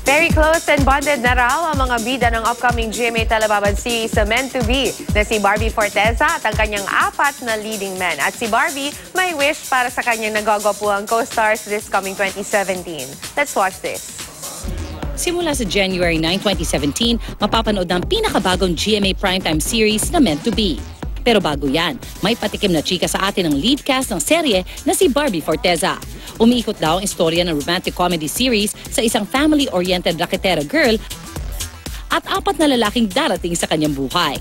Very close and bonded na raw ang mga bida ng upcoming GMA Telebaban series sa Meant to Be na si Barbie Forteza at ang kanyang 4 na leading men. At si Barbie may wish para sa kanyang nagagwapuang co-stars this coming 2017. Let's watch this. Simula sa January 9, 2017, mapapanood ng pinakabagong GMA primetime series na Meant to Be. Pero bago yan, may patikim na chika sa atin ang lead cast ng serye na si Barbie Forteza. Umiikot daw ang istorya ng romantic comedy series sa isang family-oriented raketera girl at 4 na lalaking darating sa kanyang buhay.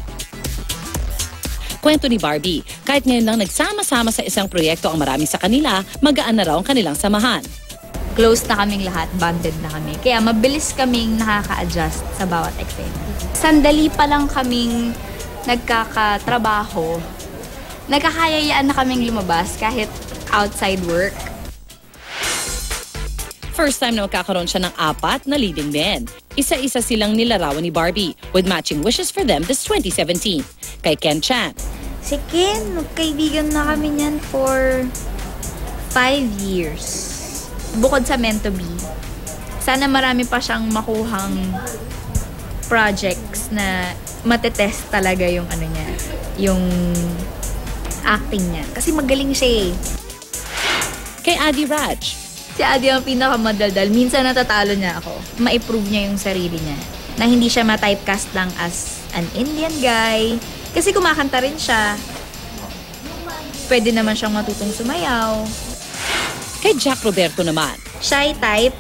Kwento ni Barbie, kahit ngayon lang nagsama-sama sa isang proyekto ang marami sa kanila, magaan na raw ang kanilang samahan. Close na kaming lahat, bonded na kami. Kaya mabilis kaming nakaka-adjust sa bawat eksena. Sandali pa lang kaming nagkakatrabaho, nagkakayayaan na kaming lumabas kahit outside work. First time na magkakaroon siya ng 4 na leading men. Isa-isa silang nilarawan ni Barbie with matching wishes for them this 2017. Kay Ken Chan. Si Ken, magkaibigan na kami niyan for 5 years. Bukod sa Meant to Be, sana marami pa siyang makuhang projects na matetest talaga yung ano niya, yung acting niya. Kasi magaling siya eh. Kay Adi Raj. Si Adi ang pinakamadaldal. Minsan natatalo niya ako. Ma-improve niya yung sarili niya. Na hindi siya ma-typecast lang as an Indian guy. Kasi kumakanta rin siya. Pwede naman siyang matutong sumayaw. Kay Jack Roberto naman. Shy type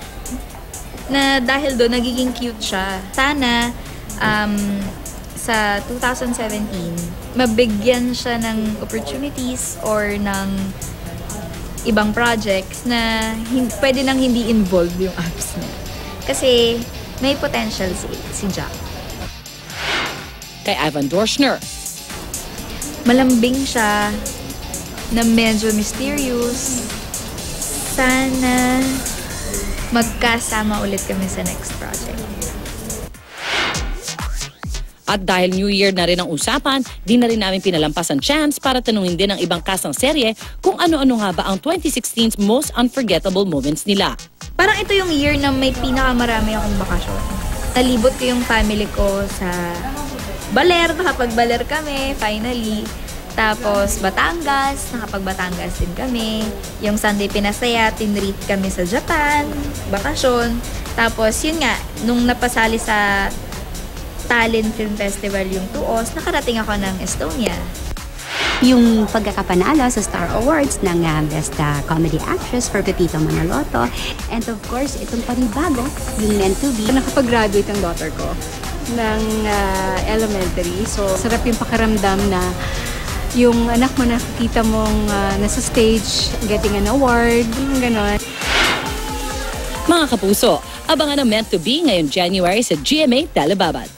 na dahil doon nagiging cute siya. Sana sa 2017, mabigyan siya ng opportunities or ng ibang projects na pwede nang hindi involved yung apps niya. Kasi may potential si Jack. Kay Ivan Dorschner. Malambing siya, na medyo mysterious. Sana magkasama ulit kami sa next project. At dahil New Year na rin ang usapan, di na rin namin pinalampas ang chance para tanungin din ang ibang cast ng serye kung ano-ano nga ba ang 2016's most unforgettable moments nila. Parang ito yung year na may pinakamarami akong bakasyon. Nalibot ko yung family ko sa Baler, nakapag-Baler kami, finally. Tapos Batangas, nakapag-Batangas din kami. Yung Sunday Pinasaya, tinreat kami sa Japan, bakasyon. Tapos yun nga, nung napasali sa Tallinn Film Festival yung Tuos, nakarating ako ng Estonia. Yung pagkakapanalo sa Star Awards ng Best Comedy Actress for Pepito Manaloto. And of course, itong panibago, yung Meant to Be. Nakapag-graduate ang daughter ko ng elementary. So, sarap yung pakiramdam na yung anak mo nakikita mong nasa stage, getting an award, gano'n. Mga kapuso, abangan ang Meant to Be ngayong January sa GMA Telebaban.